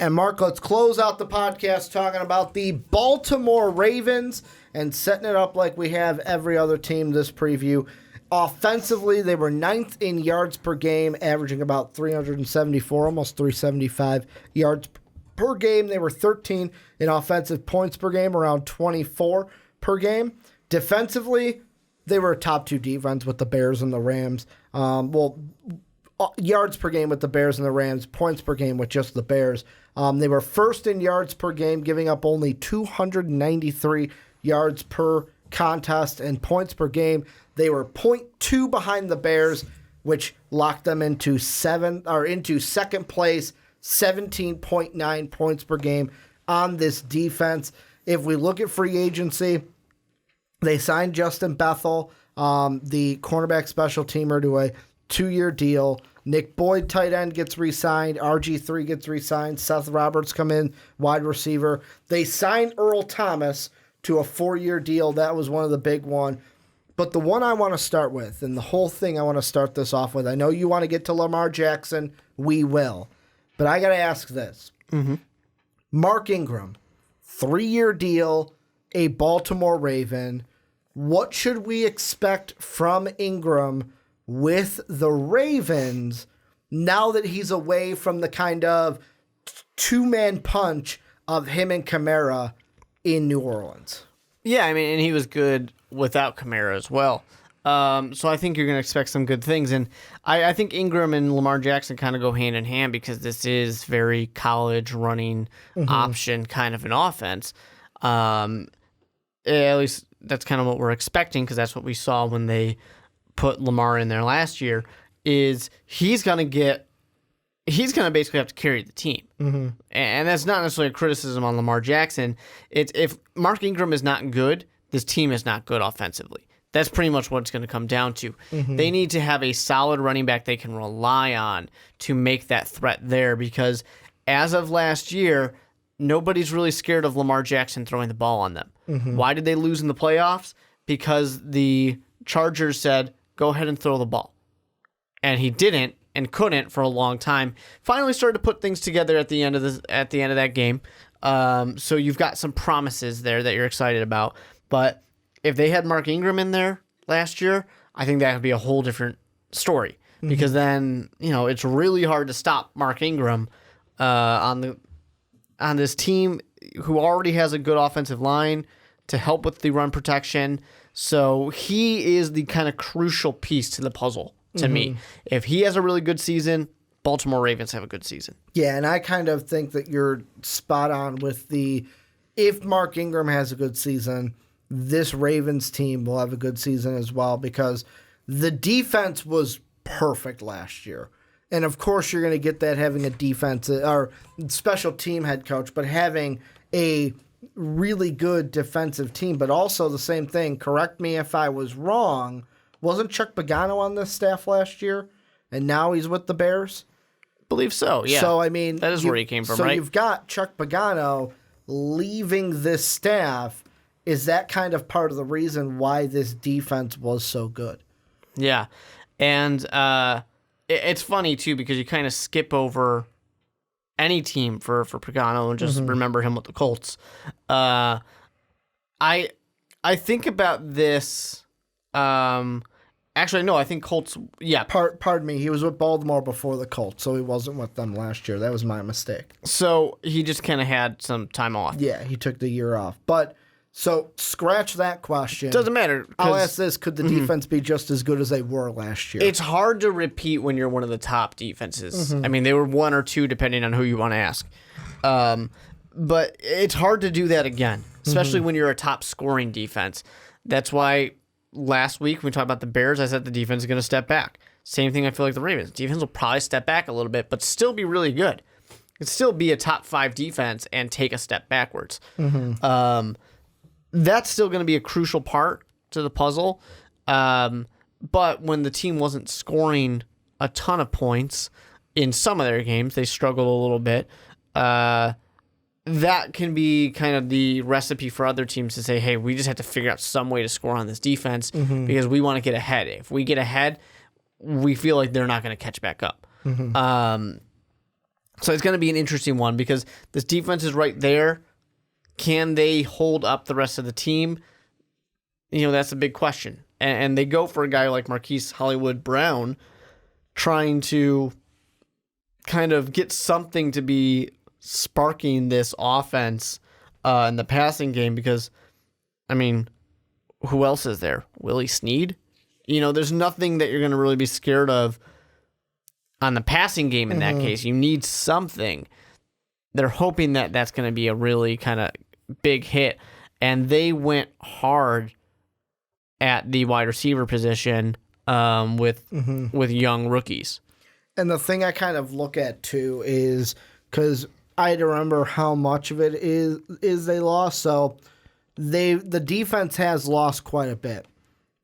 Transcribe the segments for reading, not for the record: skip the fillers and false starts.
And Mark, let's close out the podcast talking about the Baltimore Ravens and setting it up like we have every other team this preview. Offensively, they were 9th in yards per game, averaging about 374, almost 375 yards per game. They were 13 in offensive points per game, around 24 per game. Defensively, they were a top 2 defense with the Bears and the Rams. Yards per game with the Bears and the Rams, points per game with just the Bears. They were first in yards per game, giving up only 293 yards per contest, and points per game. They were 0.2 behind the Bears, which locked them into second place, 17.9 points per game on this defense. If we look at free agency, they signed Justin Bethel, the cornerback special teamer, to a 2-year deal. Nick Boyd, tight end, gets re-signed. RG3 gets re-signed. Seth Roberts come in, wide receiver. They signed Earl Thomas to a 4-year deal. That was one of the big ones. But the one I want to start with, and the whole thing I want to start this off with, I know you want to get to Lamar Jackson. We will. But I got to ask this. Mm-hmm. Mark Ingram, 3-year deal, a Baltimore Raven. What should we expect from Ingram with the Ravens now that he's away from the kind of 2-man punch of him and Kamara in New Orleans? Yeah, I mean, and he was good without Kamara as well. So I think you're going to expect some good things. And I think Ingram and Lamar Jackson kind of go hand in hand because this is very college running option kind of an offense. At least that's kind of what we're expecting because that's what we saw when they put Lamar in there last year, is he's going to basically have to carry the team. Mm-hmm. And that's not necessarily a criticism on Lamar Jackson. It's if Mark Ingram is not good, this team is not good offensively. That's pretty much what it's going to come down to. Mm-hmm. They need to have a solid running back they can rely on to make that threat there because as of last year, nobody's really scared of Lamar Jackson throwing the ball on them. Mm-hmm. Why did they lose in the playoffs? Because the Chargers said, go ahead and throw the ball. And he didn't and couldn't for a long time. Finally started to put things together at the end of that game. So you've got some promises there that you're excited about. But if they had Mark Ingram in there last year, I think that would be a whole different story. Mm-hmm. Because then, it's really hard to stop Mark Ingram on this team who already has a good offensive line to help with the run protection. So he is the kind of crucial piece to the puzzle to me. If he has a really good season, Baltimore Ravens have a good season. Yeah, and I kind of think that you're spot on with if Mark Ingram has a good season, this Ravens team will have a good season as well because the defense was perfect last year. And of course you're going to get that having a defense or special team head coach, but having a really good defensive team, but also the same thing. Correct me if I was wrong. Wasn't Chuck Pagano on this staff last year, and now he's with the Bears? I believe so. Yeah. So I mean, that is where he came from, so right? So you've got Chuck Pagano leaving this staff. Is that kind of part of the reason why this defense was so good? Yeah, and it's funny too because you kind of skip over any team for Pagano and just remember him with the Colts. I think about this. Actually, no, I think Colts. Yeah, pardon me. He was with Baltimore before the Colts, so he wasn't with them last year. That was my mistake. So he just kind of had some time off. Yeah, he took the year off. But so scratch that question. Doesn't matter. I'll ask this: could the defense be just as good as they were last year? It's hard to repeat when you're one of the top defenses. I mean, they were 1 or 2 depending on who you want to ask. But it's hard to do that again, especially when you're a top scoring defense. That's why last week when we talked about the Bears, I said the defense is going to step back. Same thing I feel like the Ravens. Defense will probably step back a little bit, but still be really good. It still be a top 5 defense and take a step backwards. That's still going to be a crucial part to the puzzle. But when the team wasn't scoring a ton of points in some of their games, they struggled a little bit. That can be kind of the recipe for other teams to say, hey, we just have to figure out some way to score on this defense because we want to get ahead. If we get ahead, we feel like they're not going to catch back up. So it's going to be an interesting one because this defense is right there. Can they hold up the rest of the team? That's a big question. And they go for a guy like Marquise Hollywood Brown, trying to kind of get something to be sparking this offense in the passing game because, who else is there? Willie Snead? There's nothing that you're going to really be scared of on the passing game in that case. You need something. They're hoping that that's going to be a really kind of big hit. And they went hard at the wide receiver position with young rookies. And the thing I kind of look at, too, is because I remember how much of it is they lost. So the defense has lost quite a bit.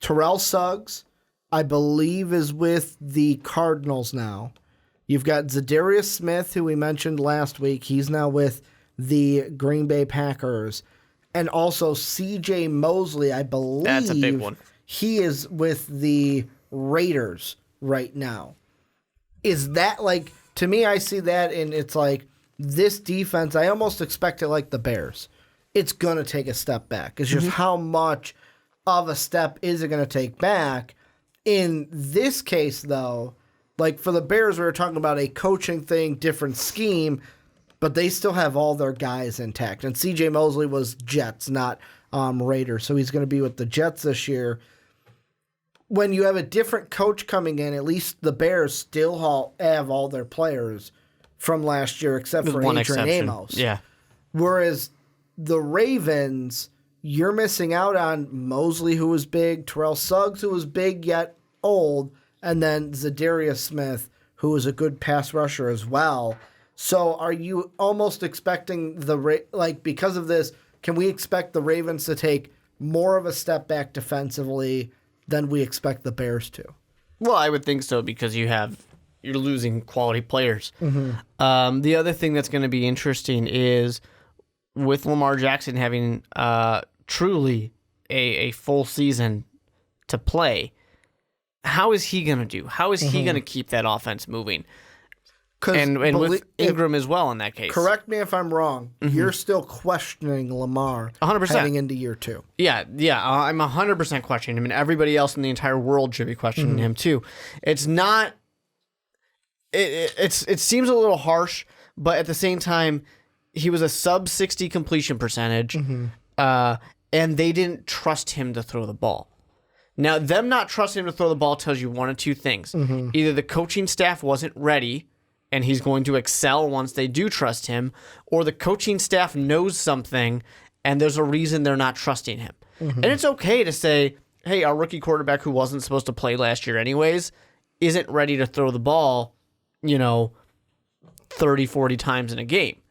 Terrell Suggs, I believe, is with the Cardinals now. You've got Zadarius Smith, who we mentioned last week. He's now with the Green Bay Packers. And also C.J. Mosley, I believe. That's a big one. He is with the Raiders right now. Is that to me, I see that and it's this defense, I almost expect it like the Bears. It's going to take a step back. It's just how much of a step is it going to take back? In this case, though, for the Bears, we were talking about a coaching thing, different scheme, but they still have all their guys intact. And C.J. Mosley was Jets, not Raiders, so he's going to be with the Jets this year. When you have a different coach coming in, at least the Bears still have all their players from last year, except for Adrian Amos. Yeah. Whereas the Ravens, you're missing out on Mosley, who was big, Terrell Suggs, who was big yet old, and then Zadarius Smith, who was a good pass rusher as well. So are you almost expecting because of this, can we expect the Ravens to take more of a step back defensively than we expect the Bears to? Well, I would think so because you're losing quality players. The other thing that's going to be interesting is with Lamar Jackson having truly a full season to play, how is he going to do? How is he going to keep that offense moving? And with Ingram as well in that case. Correct me if I'm wrong. You're still questioning Lamar 100%. heading into year 2. Yeah, I'm 100% questioning him, and everybody else in the entire world should be questioning him too. It's not. It seems a little harsh, but at the same time, he was a sub 60 completion percentage, and they didn't trust him to throw the ball. Now, them not trusting him to throw the ball tells you one of two things: either the coaching staff wasn't ready, and he's going to excel once they do trust him, or the coaching staff knows something, and there's a reason they're not trusting him. And it's okay to say, hey, our rookie quarterback who wasn't supposed to play last year anyways isn't ready to throw the ball, 30, 40 times in a game.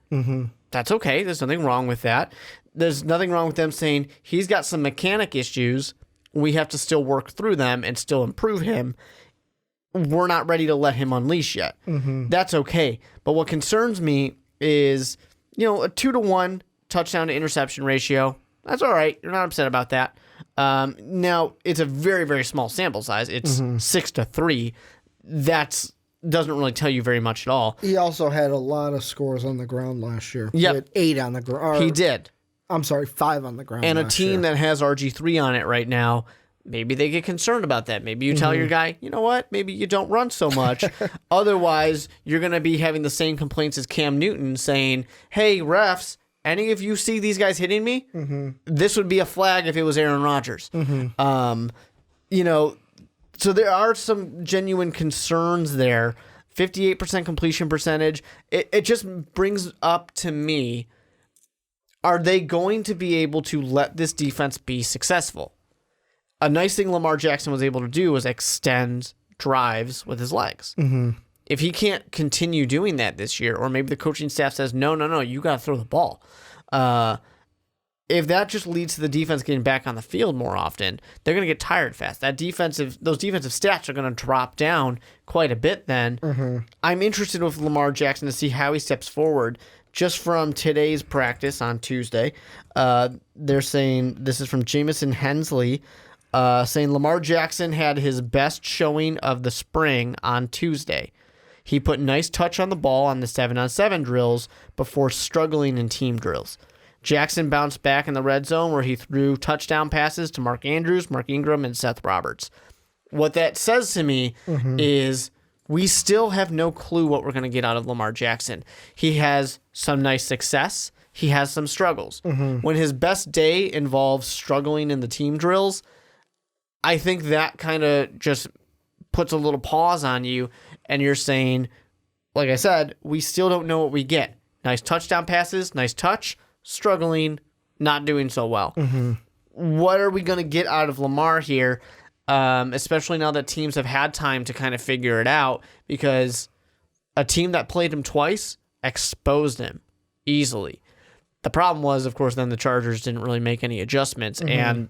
That's okay. There's nothing wrong with that. There's nothing wrong with them saying he's got some mechanic issues. We have to still work through them and still improve him. We're not ready to let him unleash yet. That's okay. But what concerns me is, a 2-to-1 touchdown to interception ratio. That's all right. You're not upset about that. Now, it's a very, very small sample size. It's 6-3. That doesn't really tell you very much at all. He also had a lot of scores on the ground last year. Yep. He had 8 on the ground. He did. I'm sorry, 5 on the ground. And a team that has RG3 on it right now, maybe they get concerned about that. Maybe you tell your guy, you know what? Maybe you don't run so much. Otherwise, you're going to be having the same complaints as Cam Newton saying, hey, refs, any of you see these guys hitting me? This would be a flag if it was Aaron Rodgers. So there are some genuine concerns there. 58% completion percentage. It just brings up to me, are they going to be able to let this defense be successful? A nice thing Lamar Jackson was able to do was extend drives with his legs. If he can't continue doing that this year, or maybe the coaching staff says, no, you got to throw the ball. If that just leads to the defense getting back on the field more often, they're going to get tired fast. Those defensive stats are going to drop down quite a bit then. I'm interested with Lamar Jackson to see how he steps forward. Just from today's practice on Tuesday, they're saying, this is from Jamison Hensley, saying Lamar Jackson had his best showing of the spring on Tuesday. He put nice touch on the ball on the 7-on-7 drills before struggling in team drills. Jackson bounced back in the red zone where he threw touchdown passes to Mark Andrews, Mark Ingram, and Seth Roberts. What that says to me is we still have no clue what we're going to get out of Lamar Jackson. He has some nice success. He has some struggles. When his best day involves struggling in the team drills, I think that kind of just puts a little pause on you, and you're saying, like I said, we still don't know what we get. Nice touchdown passes, nice touch, struggling, not doing so well. What are we going to get out of Lamar here, especially now that teams have had time to kind of figure it out, because a team that played him twice exposed him easily. The problem was, of course, then the Chargers didn't really make any adjustments, and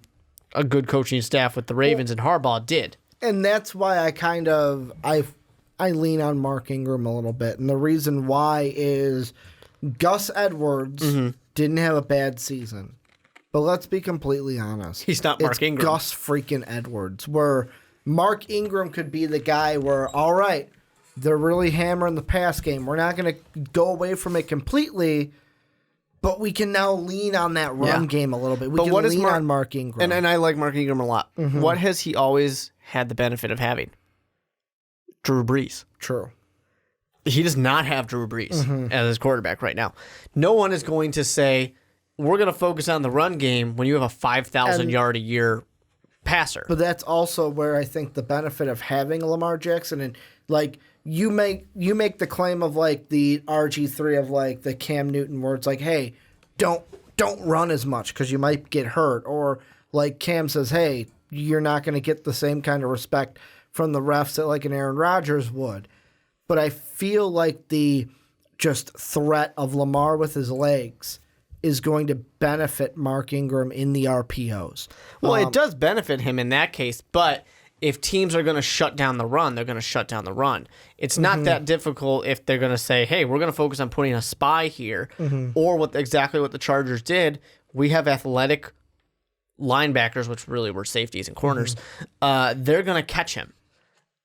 a good coaching staff with the Ravens and Harbaugh did. And that's why I lean on Mark Ingram a little bit. And the reason why is Gus Edwards didn't have a bad season. But let's be completely honest. He's not Mark Ingram. Gus freaking Edwards, where Mark Ingram could be the guy where, all right, they're really hammering the pass game. We're not going to go away from it completely, but we can now lean on that run game a little bit. We can lean on Mark Ingram. And I like Mark Ingram a lot. What has he always had the benefit of having? Drew Brees. True. He does not have Drew Brees as his quarterback right now. No one is going to say, we're going to focus on the run game when you have a 5,000-yard-a-year passer. But that's also where I think the benefit of having Lamar Jackson, and like you make the claim of like the RG3 of like the Cam Newton, where it's like, hey, don't run as much because you might get hurt, or like Cam says, hey, you're not going to get the same kind of respect from the refs that like an Aaron Rodgers would. But I feel like the just threat of Lamar with his legs is going to benefit Mark Ingram in the RPOs. Well, it does benefit him in that case, but if teams are going to shut down the run, they're going to shut down the run. It's not that difficult if they're going to say, hey, we're going to focus on putting a spy here, or exactly what the Chargers did. We have athletic linebackers, which really were safeties and corners. They're going to catch him,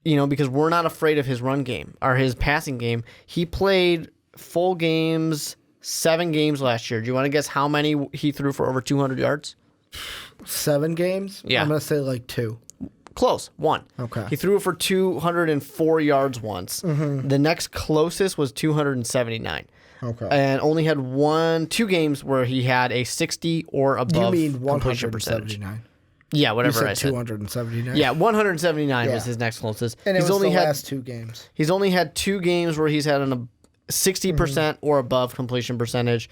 because we're not afraid of his run game or his passing game. He played full games, 7 games last year. Do you want to guess how many he threw for over 200 yards? 7 games? Yeah. I'm going to say like 2. Close. 1. Okay. He threw for 204 yards once. The next closest was 279. Okay. And only had 2 games where he had a 60 or above you mean completion percentage. 179? Yeah, whatever I said. 279. Yeah, 179 was his next closest. And it was only the last 2 games. He's only had 2 games where he's had a 60% or above completion percentage.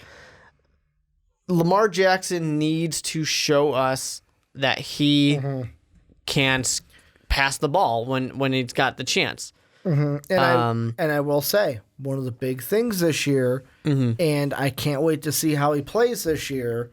Lamar Jackson needs to show us that he can pass the ball when he's got the chance. And I will say, one of the big things this year, and I can't wait to see how he plays this year,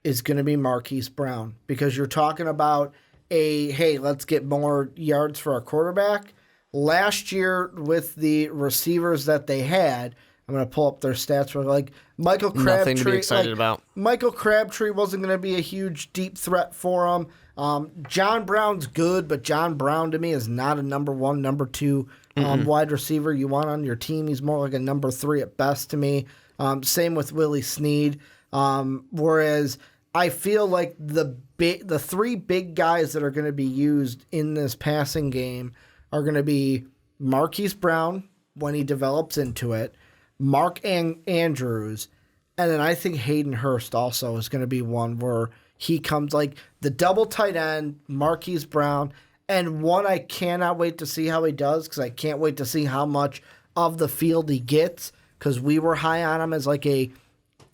is going to be Marquise Brown. Because you're talking about hey, let's get more yards for our quarterback. Last year, with the receivers that they had, I'm going to pull up their stats for like Michael Crabtree. Nothing to be excited about. Michael Crabtree wasn't going to be a huge deep threat for him. John Brown's good, but John Brown to me is not a number 1, number 2 wide receiver you want on your team. He's more like a number 3 at best to me. Same with Willie Snead. Whereas I feel like the 3 big guys that are going to be used in this passing game are going to be Marquise Brown when he develops into it, Mark Andrews, and then I think Hayden Hurst also is going to be one where he comes like the double tight end, Marquise Brown, and one I cannot wait to see how he does because I can't wait to see how much of the field he gets because we were high on him as like a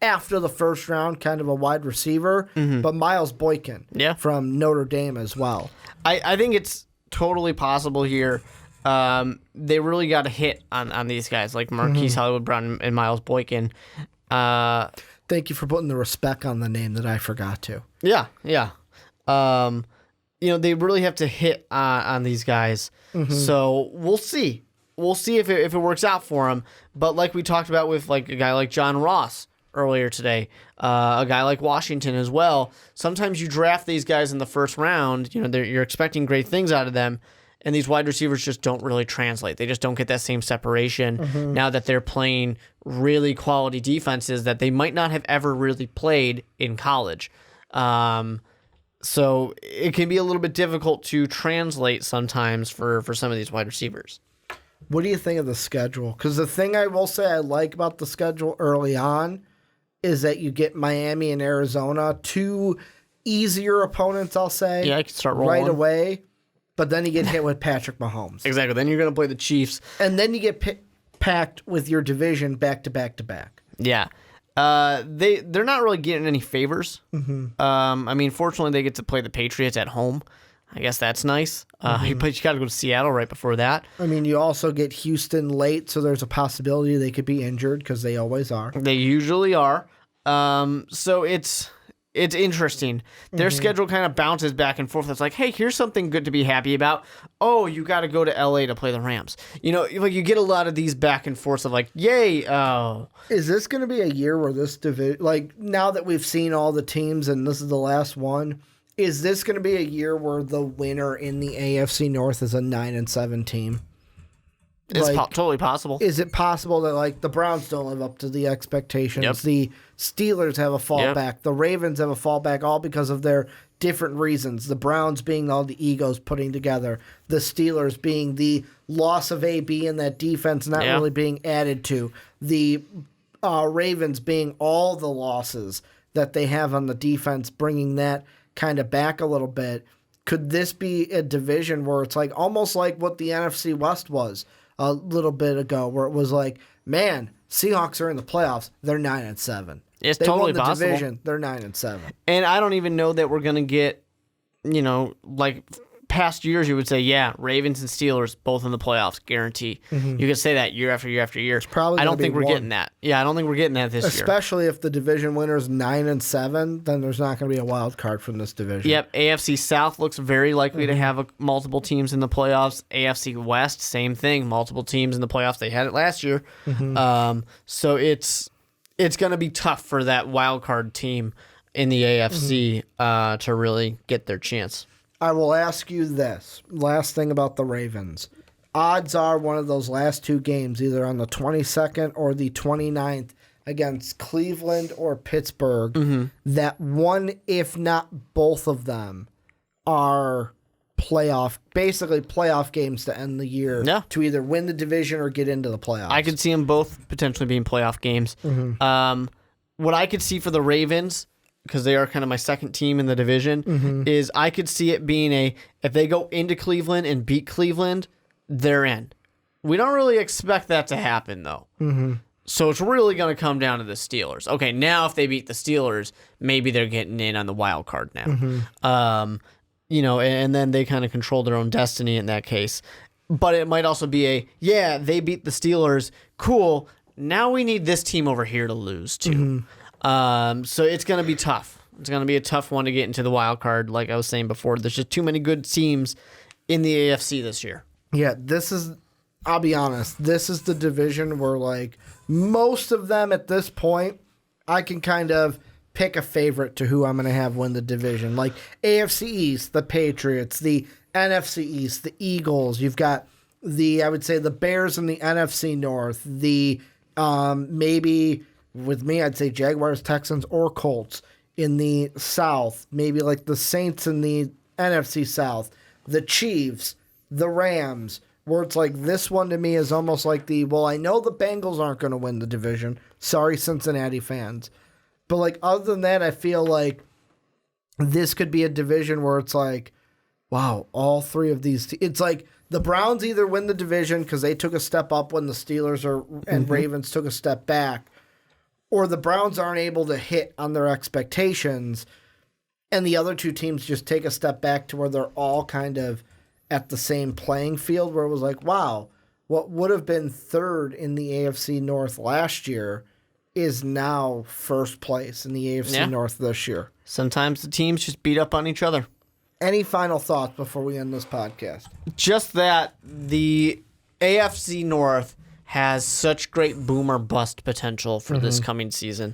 after the first round kind of a wide receiver, but Miles Boykin from Notre Dame as well. I think it's totally possible here. They really got a hit on these guys like Marquise Hollywood Brown and Miles Boykin. Thank you for putting the respect on the name that I forgot to. Yeah. They really have to hit on these guys. So we'll see. We'll see if it works out for them. But like we talked about with like a guy like John Ross earlier today, a guy like Washington as well. Sometimes you draft these guys in the first round. You're expecting great things out of them, and these wide receivers just don't really translate. They just don't get that same separation now that they're playing really quality defenses that they might not have ever really played in college. So it can be a little bit difficult to translate sometimes for some of these wide receivers. What do you think of the schedule? Because the thing I will say I like about the schedule early on is that you get Miami and Arizona, two easier opponents, I'll say. Yeah, I can start rolling right away. But then you get hit with Patrick Mahomes. Exactly. Then you're going to play the Chiefs. And then you get packed with your division back to back to back. Yeah. They're not really getting any favors. I mean, fortunately, they get to play the Patriots at home. I guess that's nice. But you got to go to Seattle right before that. I mean, you also get Houston late, so there's a possibility they could be injured because they always are. They usually are. So it's interesting. Their schedule kind of bounces back and forth. It's like, hey, here's something good to be happy about. Oh, you got to go to LA to play the Rams. You know, like you get a lot of these back and forths of like, yay, oh. Is this going to be a year where this division, like now that we've seen all the teams and this is the last one, is this going to be a year where the winner in the AFC North is a 9-7 team? It's totally possible. Is it possible that like the Browns don't live up to the expectations? Yep. The Steelers have a fallback. The Ravens have a fallback, all because of their different reasons. The Browns being all the egos putting together. The Steelers being the loss of AB in that defense not really being added to. The Ravens being all the losses that they have on the defense, bringing that kind of back a little bit. Could this be a division where it's like almost like what the NFC West was a little bit ago, where it was like, man, Seahawks are in the playoffs. They're 9-7. It's they totally won the possible. Division. They're 9-7. And I don't even know that we're gonna get, like past years, you would say, yeah, Ravens and Steelers both in the playoffs, guarantee. You could say that year after year after year. Probably I don't think we're one. getting that. Yeah, I don't think we're getting that this year. Especially if the division winner's 9-7, then there's not going to be a wild card from this division. Yep, AFC South looks very likely to have multiple teams in the playoffs. AFC West, same thing, multiple teams in the playoffs. They had it last year. So it's going to be tough for that wild card team in the AFC to really get their chance. I will ask you this. Last thing about the Ravens. Odds are one of those last two games, either on the 22nd or the 29th against Cleveland or Pittsburgh, that one, if not both of them, are basically playoff games to end the year to either win the division or get into the playoffs. I could see them both potentially being playoff games. What I could see for the Ravens, because they are kind of my second team in the division, is I could see it being if they go into Cleveland and beat Cleveland, they're in. We don't really expect that to happen, though. So it's really going to come down to the Steelers. Okay, now if they beat the Steelers, maybe they're getting in on the wild card now. And then they kind of control their own destiny in that case. But it might also be they beat the Steelers, cool, now we need this team over here to lose to. So it's going to be tough. It's going to be a tough one to get into the wild card. Like I was saying before, there's just too many good teams in the AFC this year. Yeah, I'll be honest, this is the division where like most of them at this point, I can kind of pick a favorite to who I'm going to have win the division. Like AFC East, the Patriots, the NFC East, the Eagles. You've got I would say the Bears in the NFC North, the maybe... With me, I'd say Jaguars, Texans, or Colts in the South. Maybe like the Saints in the NFC South. The Chiefs, the Rams, where it's like this one to me is almost like I know the Bengals aren't going to win the division. Sorry, Cincinnati fans. But like other than that, I feel like this could be a division where it's like, wow, all three of these. It's like the Browns either win the division because they took a step up when the Steelers and Ravens took a step back, or the Browns aren't able to hit on their expectations, and the other two teams just take a step back to where they're all kind of at the same playing field, where it was like, wow, what would have been third in the AFC North last year is now first place in the AFC North this year. Sometimes the teams just beat up on each other. Any final thoughts before we end this podcast? Just that the AFC North has such great boom or bust potential for this coming season.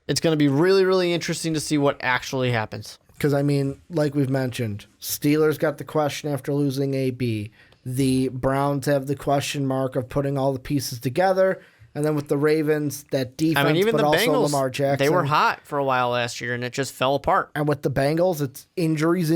It's going to be really, really interesting to see what actually happens. because, I mean, like we've mentioned, Steelers got the question after losing AB. The Browns have the question mark of putting all the pieces together. And then with the Ravens, that defense, I mean, even but the also Bengals, Lamar Jackson. they were hot for a while last year, and it just fell apart. And with the Bengals, it's injuries,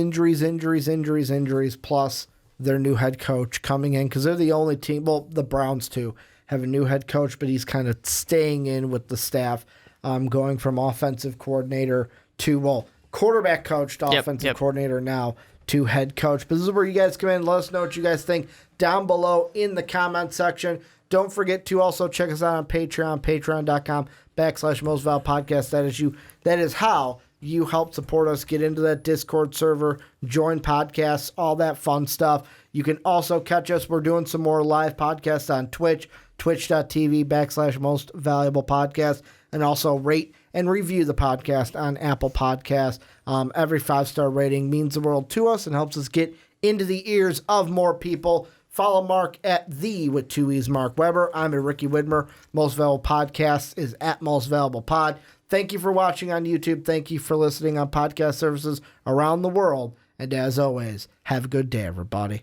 plus their new head coach coming in, because they're the only team, well, the Browns too, have a new head coach, but he's kind of staying in with the staff, going from offensive coordinator to, well, quarterback coach to offensive coordinator now to head coach. But this is where you guys come in. Let us know what you guys think down below in the comment section. Don't forget to also check us out on Patreon, patreon.com/MostValuablePodcast. That is how you help support us, get into that Discord server, join podcasts, all that fun stuff. You can also catch us. We're doing some more live podcasts on Twitch, twitch.tv/MostValuablePodcast, and also rate and review the podcast on Apple Podcasts. Every 5-star rating means the world to us and helps us get into the ears of more people. Follow Mark at with 2 E's Mark Weber. I'm a Ricky Widmer. Most Valuable Podcast is at Most Valuable Pod. Thank you for watching on YouTube. Thank you for listening on podcast services around the world. And as always, have a good day, everybody.